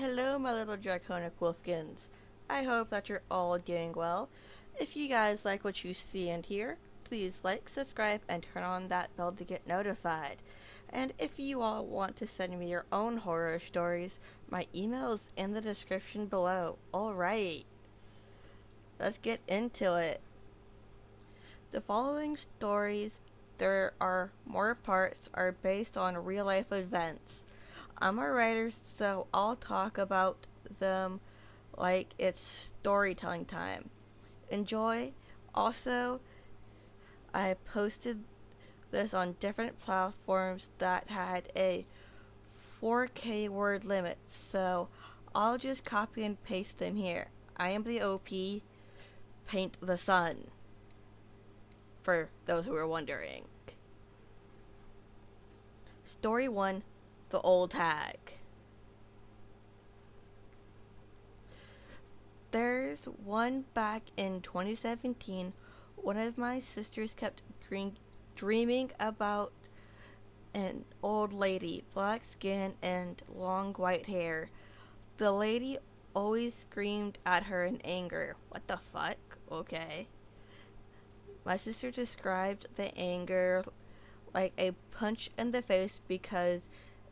Hello, my little draconic wolfkins. I hope that you're all doing well. If you guys like what you see and hear, please like, subscribe, and turn on that bell to get notified. And if you all want to send me your own horror stories, my email is in the description below. Alright, let's get into it. The following stories, there are more parts, are based on real life events. I'm a writer, so I'll talk about them like it's storytelling time. Enjoy. Also, I posted this on different platforms that had a 4K word limit, so I'll just copy and paste them here. I am the OP, paint the sun, for those who are wondering. Story 1, The Old Hag. There's one back in 2017. One of my sisters kept dreaming about an old lady, black skin and long white hair. The lady always screamed at her in anger. What the fuck? Okay. My sister described the anger like a punch in the face because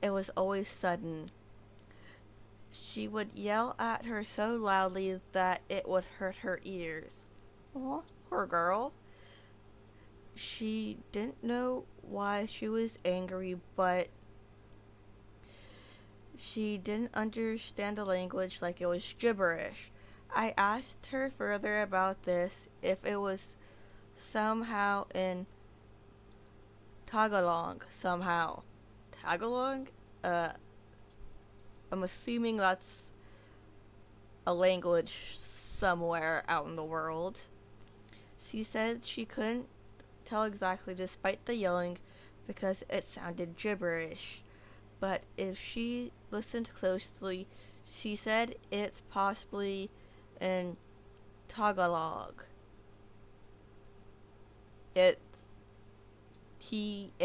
it was always sudden. She would yell at her so loudly that it would hurt her ears. Aw, poor girl. She didn't know why she was angry, but she didn't understand the language like it was gibberish. I asked her further about this if it was somehow in Tagalog. Somehow. Tagalog? Uh, I'm assuming that's a language somewhere out in the world. She said she couldn't tell exactly despite the yelling because it sounded gibberish. But if she listened closely, she said it's possibly in Tagalog. It's Taglog,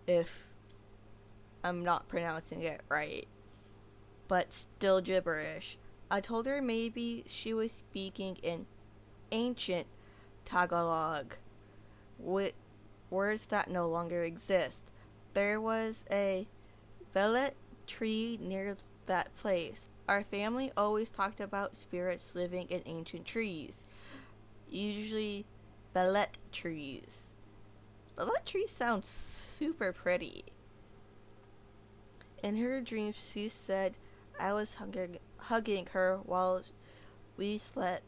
if I'm not pronouncing it right. But still gibberish. I told her maybe she was speaking in ancient Tagalog, with words that no longer exist. There was a velvet tree near that place. Our family always talked about spirits living in ancient trees, usually velvet trees. Velvet trees sound super pretty. In her dreams, she said I was hugging her while we slept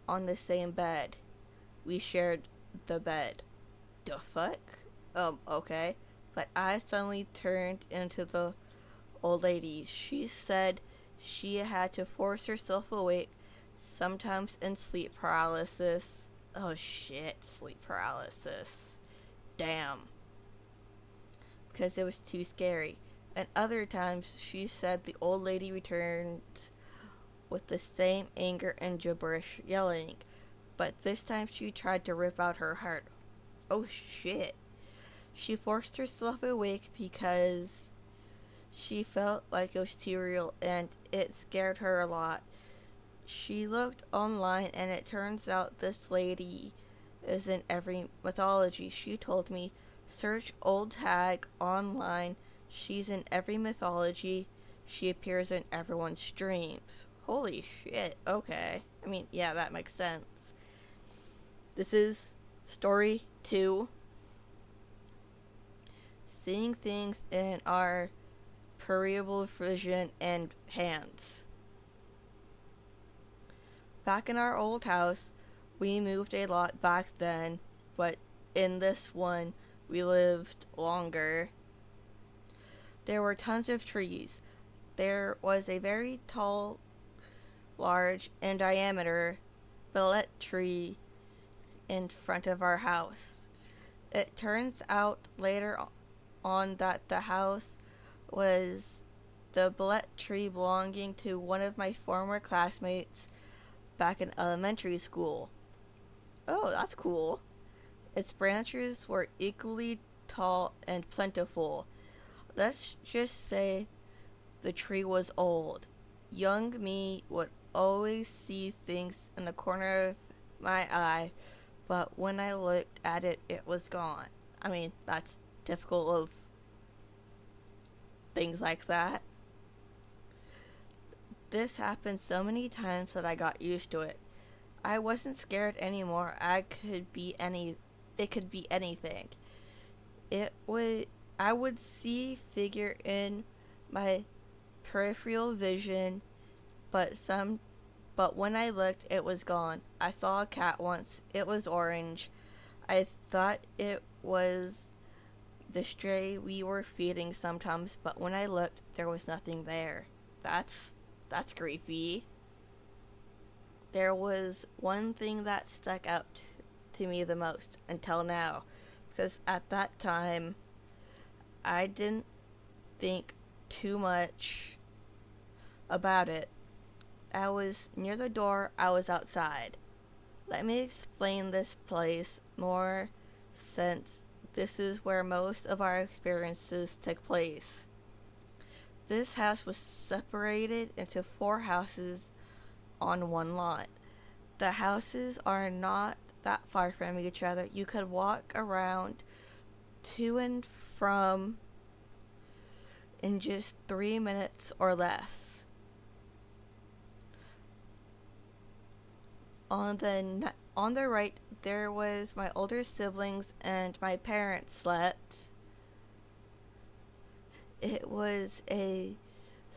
on the same bed. We shared the bed. The fuck? Okay. But I suddenly turned into the old lady. She said she had to force herself awake, sometimes in sleep paralysis. Oh shit, sleep paralysis. Damn. Because it was too scary. And other times she said the old lady returned with the same anger and gibberish yelling, but this time she tried to rip out her heart. Oh shit. She forced herself awake because she felt like it was too real and it scared her a lot. She looked online and it turns out this lady is in every mythology. She told me, search old hag online. She's in every mythology. She appears in everyone's dreams. Holy shit, okay. I mean, yeah, that makes sense. This is story 2. Seeing things in our peripheral vision and hands. Back in our old house, we moved a lot back then, but in this one, we lived longer. There were tons of trees. There was a very tall, large, in diameter billet tree in front of our house. It turns out later on that the house was the billet tree belonging to one of my former classmates back in elementary school. Oh, that's cool. Its branches were equally tall and plentiful. Let's just say the tree was old. Young me would always see things in the corner of my eye, but when I looked at it, it was gone. I mean, that's typical of things like that. This happened so many times that I got used to it. I wasn't scared anymore. It could be anything. It would I would see figure in my peripheral vision, but some but when I looked it was gone. I saw a cat once. It was orange. I thought it was the stray we were feeding sometimes, but when I looked there was nothing there. That's creepy. There was one thing that stuck out to me the most until now, because at that time I didn't think too much about it. I was near the door, I was outside. Let me explain this place more since this is where most of our experiences took place. This house was separated into four houses on one lot. The houses are not that far from each other. You could walk around to and from in just 3 minutes or less. On the right, there was my older siblings and my parents slept. It was a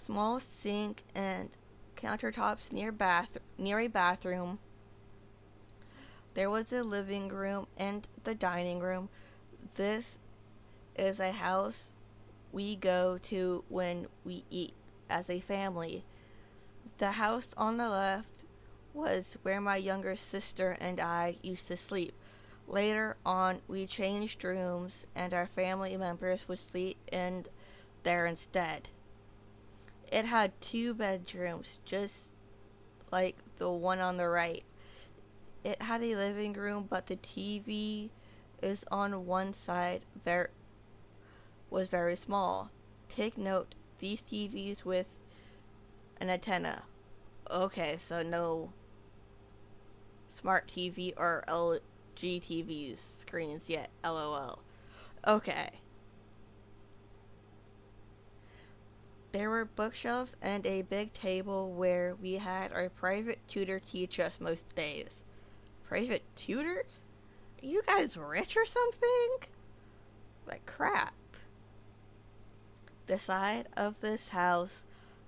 small sink and countertops near a bathroom. There was a living room and the dining room. This is a house we go to when we eat as a family. The house on the left was where my younger sister and I used to sleep. Later on, we changed rooms and our family members would sleep in there instead. It had two bedrooms, just like the one on the right. It had a living room, but the TV is on one side was very small. Take note, these TVs with an antenna. Okay, so no smart TV or LG TVs screens yet. LOL. Okay. There were bookshelves and a big table where we had our private tutor teach us most days. Private tutor? Are you guys rich or something? Like crap. The side of this house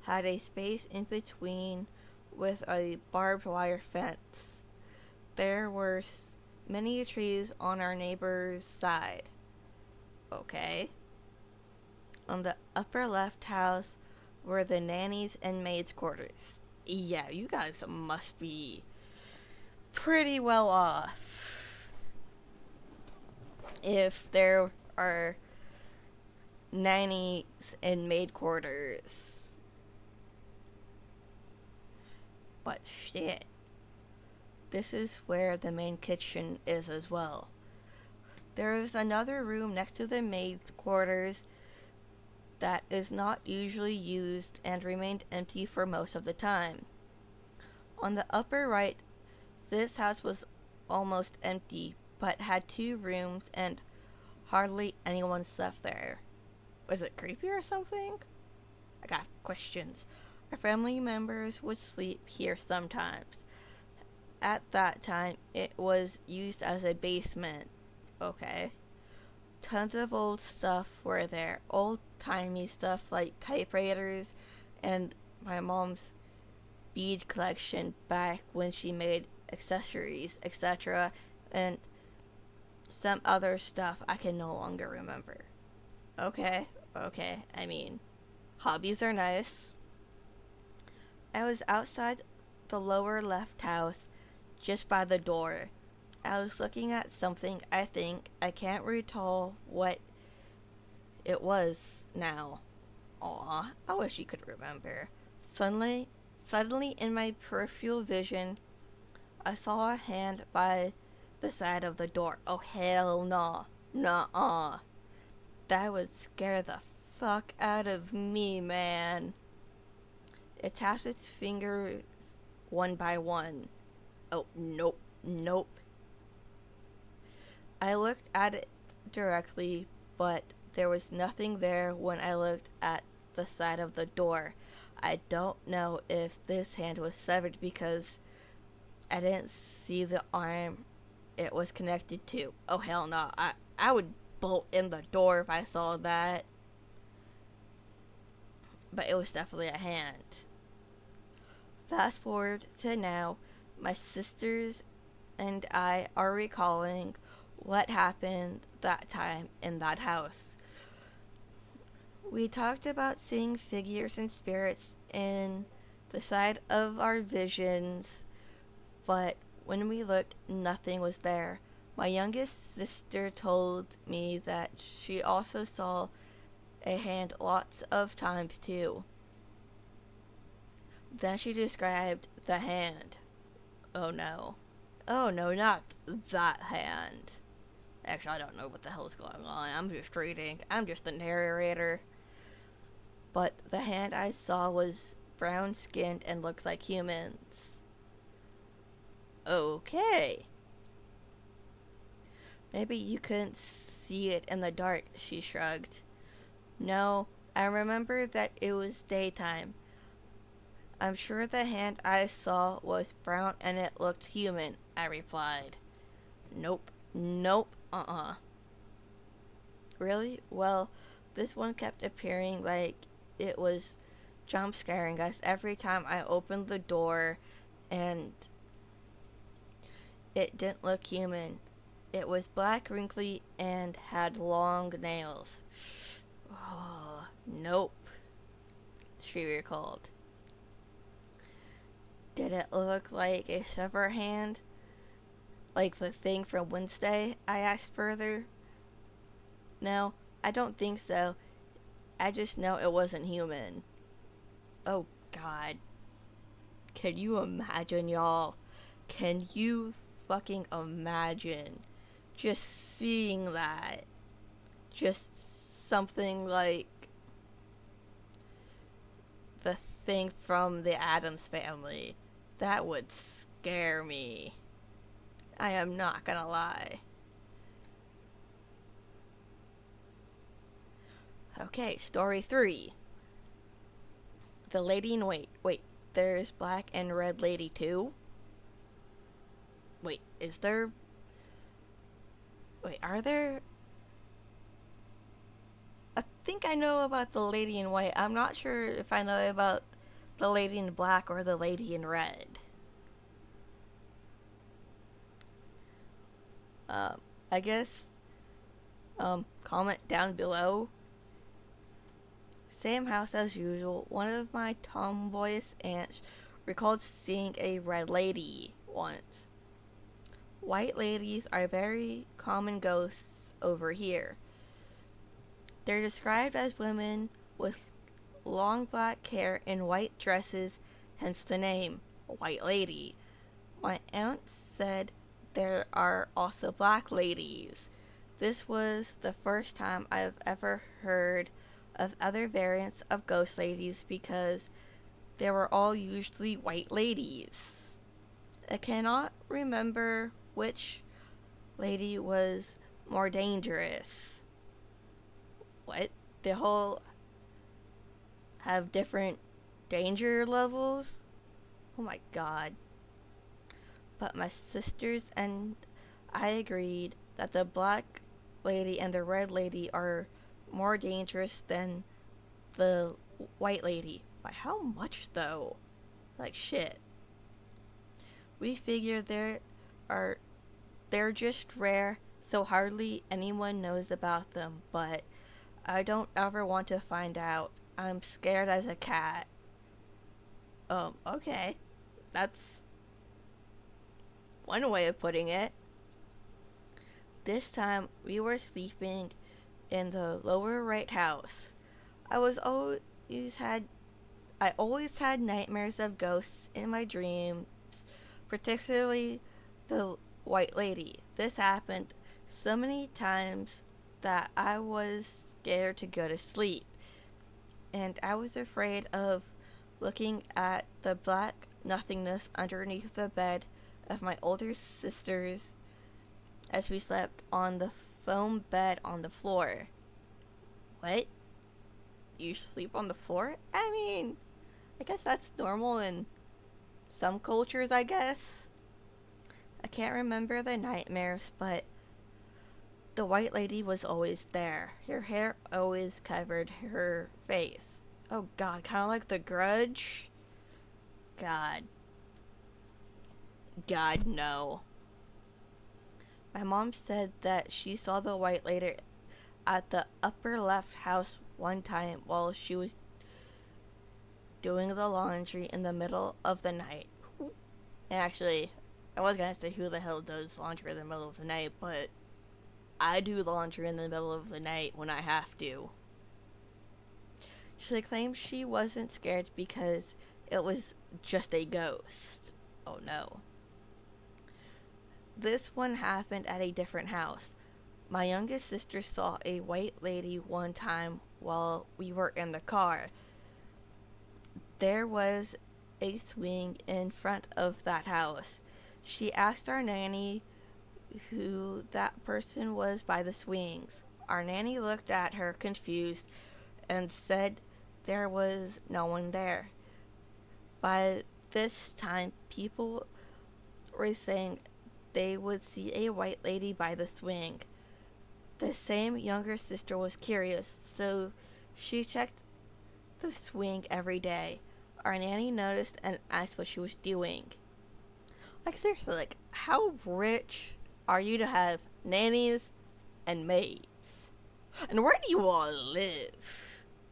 had a space in between with a barbed wire fence. There were many trees on our neighbor's side. Okay. On the upper left house were the nannies and maids' quarters. Yeah, you guys must be pretty well off if there are nannies and maid quarters. But shit. This is where the main kitchen is as well. There is another room next to the maid's quarters that is not usually used and remained empty for most of the time. On the upper right, this house was almost empty, but had two rooms and hardly anyone slept there. Was it creepy or something? I got questions. Our family members would sleep here sometimes. At that time, it was used as a basement. Okay. Tons of old stuff were there. Old timey stuff like typewriters and my mom's bead collection back when she made accessories, etc. And some other stuff I can no longer remember. Okay. I mean, hobbies are nice. I was outside the lower left house, just by the door. I was looking at something, I think. I can't recall what it was now. Aw, I wish you could remember. Suddenly in my peripheral vision, I saw a hand by the side of the door. Oh, hell no. Nuh-uh. That would scare the fuck out of me, man. It taps its fingers one by one. Oh, nope, nope. I looked at it directly, but there was nothing there when I looked at the side of the door. I don't know if this hand was severed because I didn't see the arm it was connected to. Oh, hell no. I would bolt in the door if I saw that. But it was definitely a hand. Fast forward to now, my sisters and I are recalling what happened that time in that house. We talked about seeing figures and spirits in the side of our visions, but when we looked, nothing was there. My youngest sister told me that she also saw a hand lots of times too. Then she described the hand. Oh no. Oh no, not that hand. Actually, I don't know what the hell is going on. I'm just reading. I'm just the narrator. But the hand I saw was brown skinned and looked like humans. Okay. Maybe you couldn't see it in the dark, she shrugged. No, I remember that it was daytime. I'm sure the hand I saw was brown and it looked human, I replied. Nope, nope, Really? Well, this one kept appearing like it was jump scaring us every time I opened the door, and it didn't look human. It was black, wrinkly, and had long nails. Oh, nope, she recalled. Did it look like a severed hand? Like the thing from Wednesday? I asked further. No, I don't think so. I just know it wasn't human. Oh, God. Can you imagine, y'all? Can you fucking imagine just seeing that? Just something like the thing from the Addams Family. That would scare me. I am not gonna lie. Okay, story 3. The Lady in White. Wait, there's black and red lady too? Wait, is there... Wait, are there... I think I know about the Lady in White. I'm not sure if I know about the Lady in Black or the Lady in Red. I guess, comment down below. Same house as usual. One of my tomboyish aunts recalled seeing a red lady once. White ladies are very common ghosts over here. They're described as women with long black hair and white dresses, hence the name, White Lady. My aunt said there are also black ladies. This was the first time I've ever heard of other variants of ghost ladies because they were all usually white ladies. I cannot remember which lady was more dangerous. What? They all have different danger levels? Oh my god. But my sisters and I agreed that the black lady and the red lady are more dangerous than the white lady. By how much though? Like shit. We figure they're just rare, so hardly anyone knows about them, but I don't ever want to find out. I'm scared as a cat. Okay. That's one way of putting it. This time we were sleeping in the lower right house. I was always had I always had nightmares of ghosts in my dreams, particularly the white lady. This happened so many times that I was scared to go to sleep. and I was afraid of looking at the black nothingness underneath the bed of my older sisters as we slept on the foam bed on the floor. What? You sleep on the floor? I mean, I guess that's normal in some cultures, I guess. I can't remember the nightmares, but the white lady was always there. Her hair always covered her face. Oh god, kind of like the Grudge? God. God, no. My mom said that she saw the white lady at the upper left house one time while she was doing the laundry in the middle of the night. And actually, I was gonna say who the hell does laundry in the middle of the night, but I do laundry in the middle of the night when I have to. She claims she wasn't scared because it was just a ghost. Oh no. This one happened at a different house. My youngest sister saw a white lady one time while we were in the car. There was a swing in front of that house. She asked our nanny who that person was by the swings. Our nanny looked at her confused and said there was no one there. By this time, people were saying they would see a white lady by the swing. The same younger sister was curious, so she checked the swing every day. Our nanny noticed and asked what she was doing. Like, seriously, like, how rich are you to have nannies and maids? And where do you all live?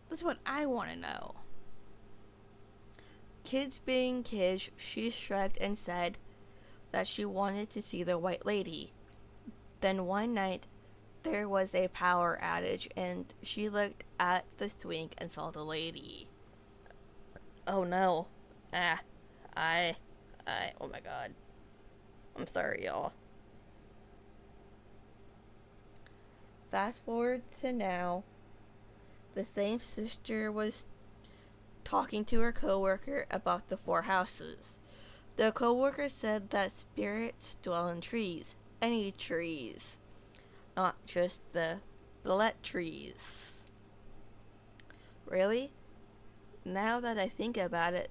That's what I want to know. Kids being kids, she shrugged and said that she wanted to see the white lady. Then one night, there was a power outage and she looked at the swing and saw the lady. Oh no. Oh my god. I'm sorry, y'all. Fast forward to now. The same sister was talking to her coworker about the four houses. The coworker said that spirits dwell in trees. Any trees. Not just the billet trees. Really? Now that I think about it,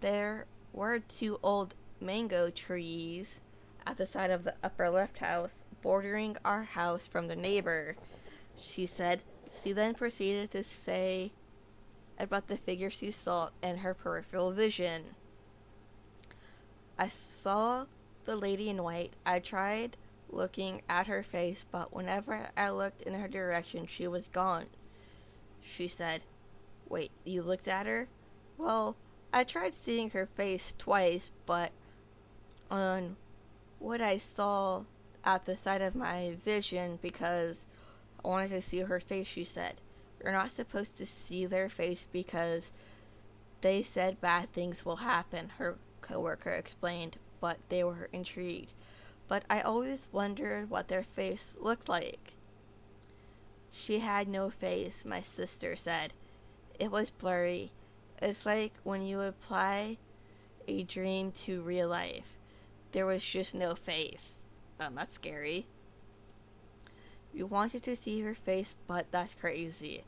there were two old mango trees at the side of the upper left house, bordering our house from the neighbor, she said. She then proceeded to say about the figure she saw in her peripheral vision. I saw the lady in white. I tried looking at her face, but whenever I looked in her direction, she was gone. She said, "Wait, you looked at her?" Well, I tried seeing her face twice, but on what I saw at the side of my vision, because I wanted to see her face, she said, "You're not supposed to see their face because they said bad things will happen," her coworker explained, but they were intrigued. But I always wondered what their face looked like. She had no face, my sister said. It was blurry. It's like when you apply a dream to real life. There was just no face. That's scary. You wanted to see her face, but that's crazy.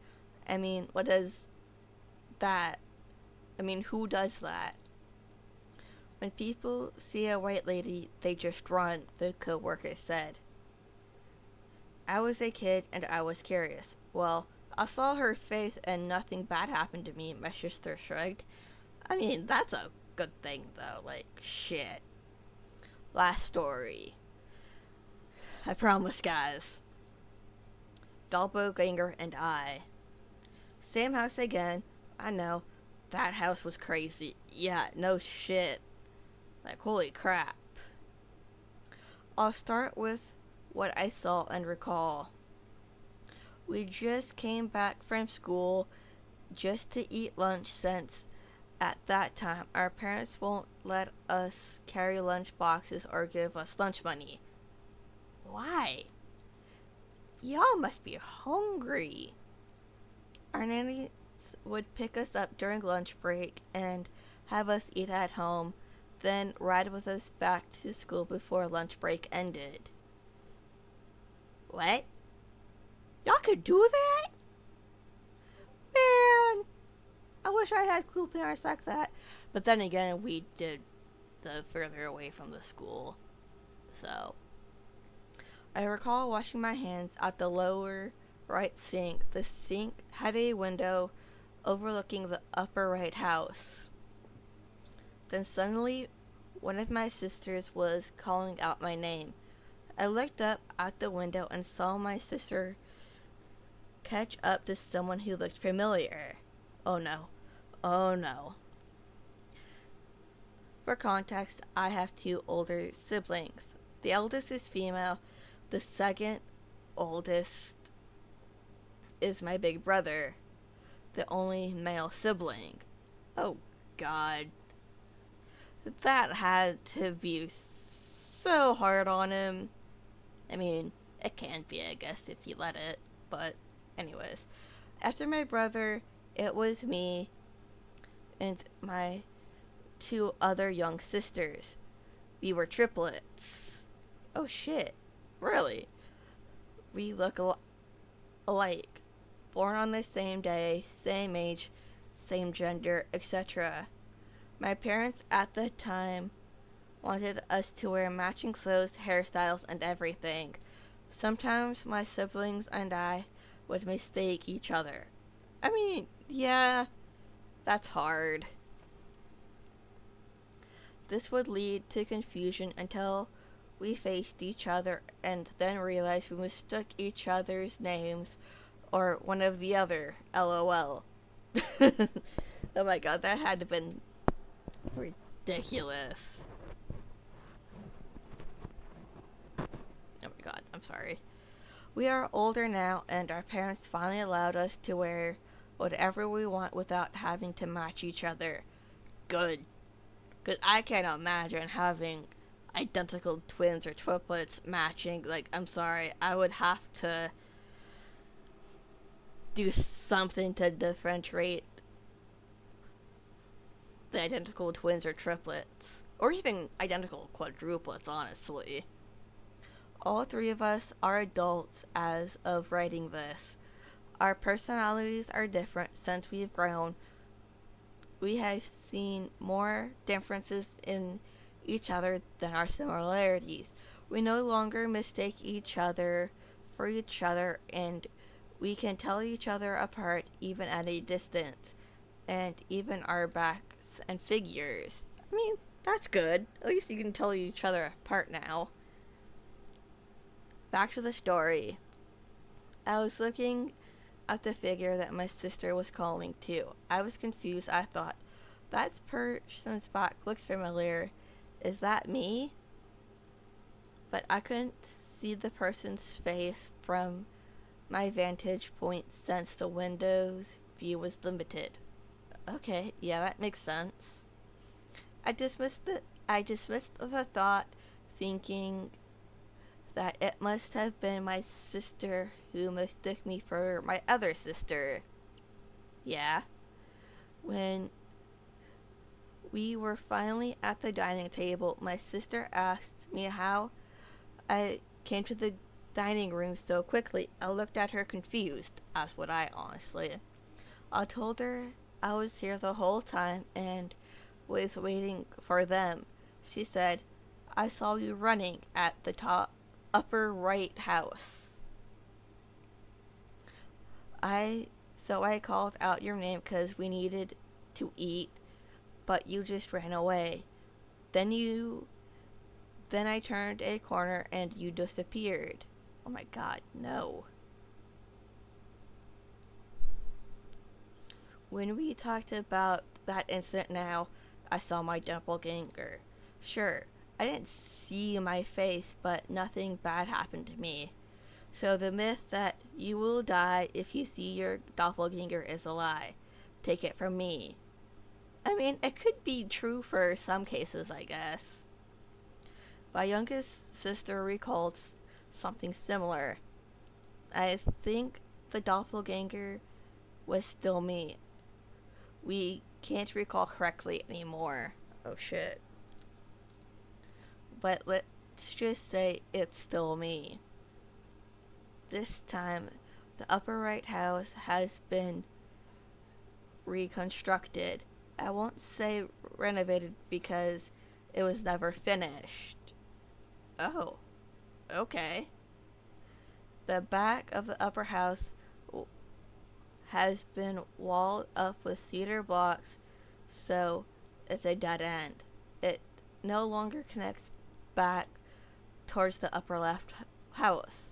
I mean, what does that... who does that? When people see a white lady, they just run, the coworker said. I was a kid and I was curious. Well, I saw her face and nothing bad happened to me, my sister shrugged. That's a good thing though, like, shit. Last story. I promise, guys. Doppelganger and I. Same house again. I know. That house was crazy. Yeah, no shit. Like, holy crap. I'll start with what I saw and recall. We just came back from school just to eat lunch since at that time our parents won't let us carry lunch boxes or give us lunch money. Why? Y'all must be hungry. Our nannies would pick us up during lunch break and have us eat at home, then ride with us back to school before lunch break ended. What? Y'all could do that? Man, I wish I had cool parents like that. But then again, we did the further away from the school. So, I recall washing my hands at the lower right sink. The sink had a window overlooking the upper right house. Then suddenly, one of my sisters was calling out my name. I looked up at the window and saw my sister catch up to someone who looked familiar. Oh no. Oh no. For context, I have two older siblings. The eldest is female, the second oldest is my big brother, the only male sibling. Oh god. That had to be so hard on him. I mean, it can be, I guess, if you let it. But, anyways. After my brother, it was me and my two other young sisters. We were triplets. Oh shit. Really? We look alike. Born on the same day, same age, same gender, etc. My parents at the time wanted us to wear matching clothes, hairstyles, and everything. Sometimes my siblings and I would mistake each other. I mean, yeah, that's hard. This would lead to confusion until we faced each other and then realized we mistook each other's names or one of the other. LOL. Oh my god, that had to have been ridiculous. Oh my god, I'm sorry. We are older now, and our parents finally allowed us to wear whatever we want without having to match each other. Good. Because I can't imagine having identical twins or triplets matching. Like, I'm sorry, I would have to do something to differentiate the identical twins or triplets. Or even identical quadruplets, honestly. All three of us are adults as of writing this. Our personalities are different since we've grown. We have seen more differences in each other than our similarities. We no longer mistake each other for each other, and we can tell each other apart even at a distance, and even our backs and figures. I mean, that's good. At least you can tell each other apart now. Back to the story. I was looking at the figure that my sister was calling to. I was confused. I thought, that person's back looks familiar. Is that me? But I couldn't see the person's face from my vantage point since the window's view was limited. Okay, yeah, that makes sense. I dismissed the thought, thinking that it must have been my sister who mistook me for my other sister. Yeah. When we were finally at the dining table, my sister asked me how I came to the dining room so quickly. I looked at her confused, as would I, honestly. I told her I was here the whole time and was waiting for them. She said, I saw you running at the top upper right house. I called out your name because we needed to eat, but you just ran away. Then I turned a corner and you disappeared. Oh my god, no. When we talked about that incident now, I saw my doppelganger. Sure, I didn't see my face, but nothing bad happened to me. So the myth that you will die if you see your doppelganger is a lie. Take it from me. I mean, it could be true for some cases, I guess. My youngest sister recalled something similar. I think the doppelganger was still me. We can't recall correctly anymore. Oh shit. But let's just say it's still me. This time, the upper right house has been reconstructed. I won't say renovated because it was never finished. Oh, okay. The back of the upper house has been walled up with cedar blocks, so it's a dead end. It no longer connects back towards the upper left house.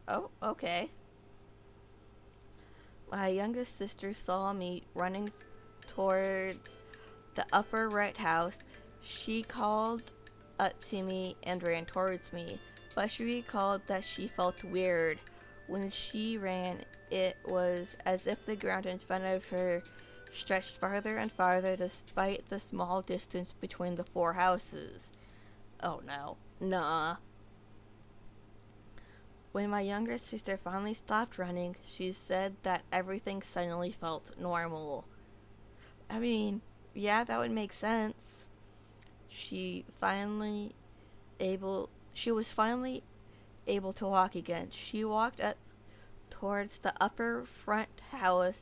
Oh, okay. My youngest sister saw me running towards the upper right house. She called up to me and ran towards me, but she recalled that she felt weird. When she ran, it was as if the ground in front of her stretched farther and farther despite the small distance between the four houses. Oh no. Nah. When my younger sister finally stopped running, she said that everything suddenly felt normal. I mean, yeah, that would make sense. She finally she was finally able to walk again. She walked up towards the upper front house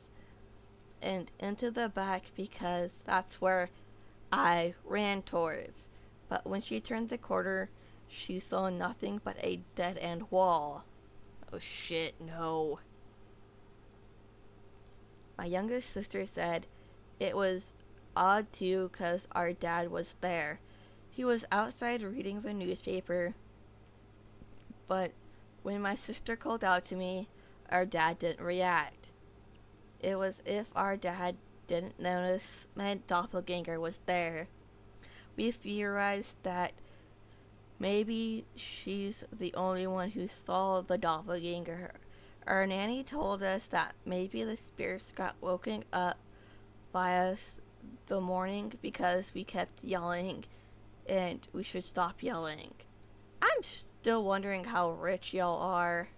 and into the back because that's where I ran towards. But when she turned the corner, she saw nothing but a dead end wall. Oh shit, no. My youngest sister said it was odd too because our dad was there. He was outside reading the newspaper, but when my sister called out to me, our dad didn't react. It was if our dad didn't notice my doppelganger was there. We theorized that maybe she's the only one who saw the doppelganger. Our nanny told us that maybe the spirits got woken up by us the morning because we kept yelling and we should stop yelling. I'm still wondering how rich y'all are.